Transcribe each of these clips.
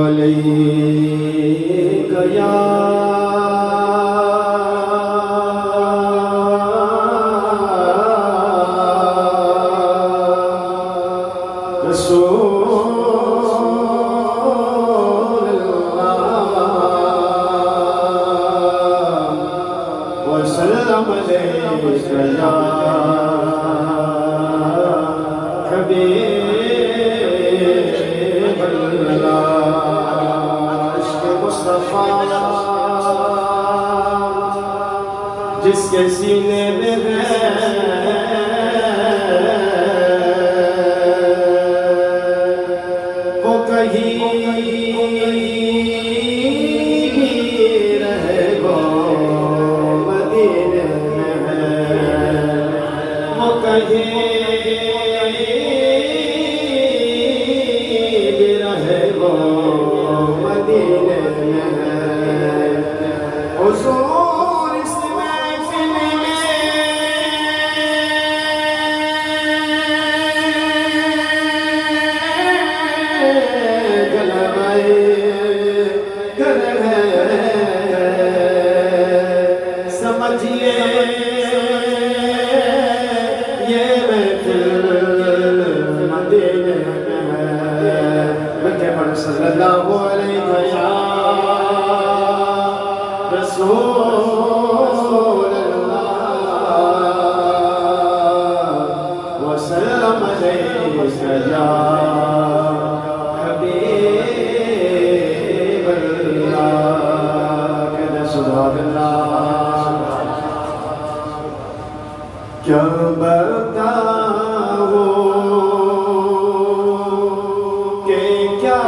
علیک یا رسول اللہ وسلم علیک یا حبیب اللہ عشق مصطفیٰ جس کے سینے میں ہے وہ کہیں بھی رہے گا مدینے میں ہے وہ کہیں بھی رہے گا مدینے میں ہے حضور اس محفل میں گھر ہے سمجھیے یہ محفل مدینے میں ہے بلکہ پر صلی اللہ علیہ یا رسول اللہ وسلم علیک یا حبیب اللہ کہتے سبحان اللہ کیا بتاؤں کہ کیا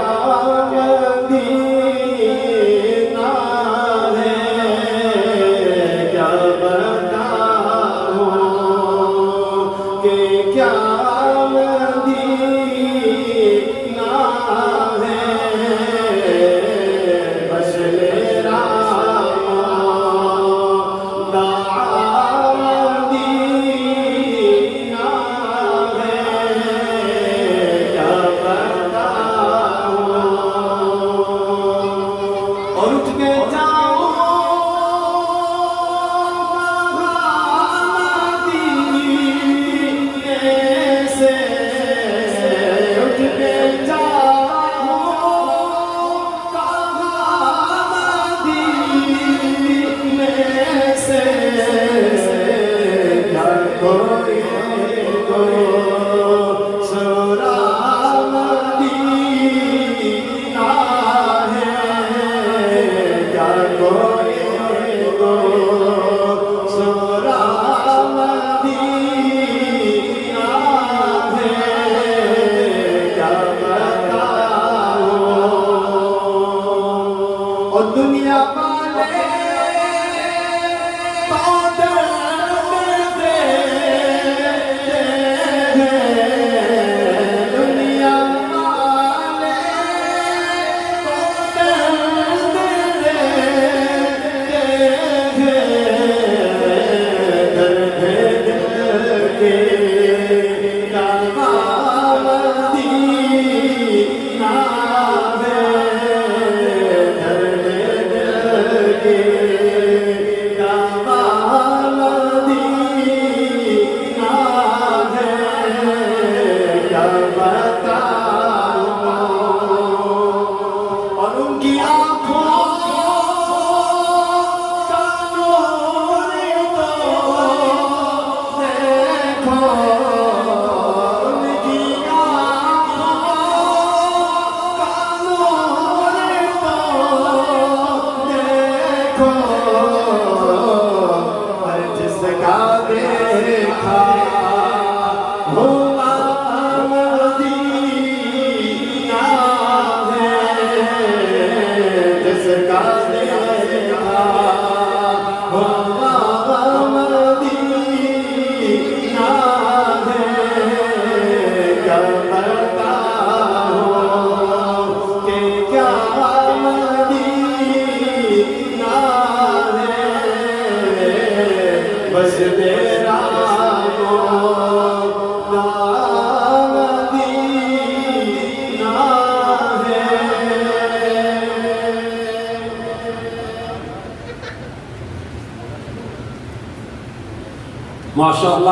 ماشاءاللہ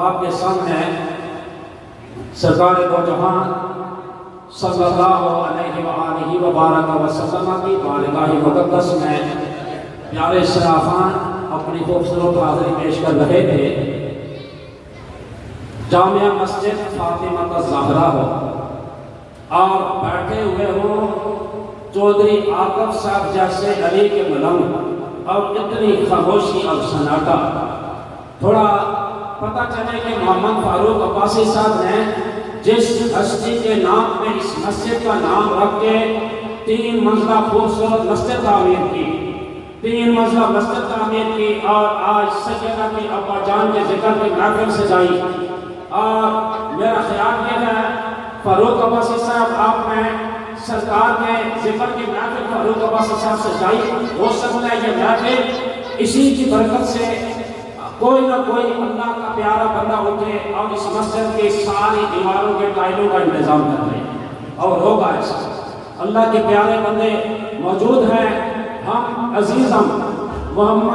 آپ کے سامنے سرکار دو جہاں صلی اللہ علیہ وآلہ وبارک وسلم کی بارگاہ مقدس میں پیارے شرافان اپنی خوبصورت حاضری پیش کر رہے تھے۔ جامعہ مسجد فاطمہ الزہرا ہو اور بیٹھے ہوئے ہوں چودھری عاقب صاحب جیسے علی کے ملنگ اور اتنی خاموشی اور سناٹا، تھوڑا پتہ چلے کہ محمد فاروق عباسی صاحب نے جس ہستی کے نام میں اس مسجد کا نام رکھ کے 3 منزلہ خوبصورت مسجد تعمیر کی، 3 منزلہ مسجد تعمیر کی، اور آج سیدہ کی ابا جان کے ذکر کی محفل سجائی، اور میرا خیال یہ ہے فاروق عباسی صاحب آپ نے سرکار کے ذکر کی محفل فاروق عباسی صاحب سجائی، ہو سکتا ہے یہ محفل اسی کی برکت سے کوئی نہ کوئی اللہ کا پیارا بندہ اٹھے اور اس مسجد کی ساری دیواروں کے ٹائلوں کا انتظام کر لے، اور ہوگا ایسا۔ اللہ کے پیارے بندے موجود ہیں، ہم عزیزم محمد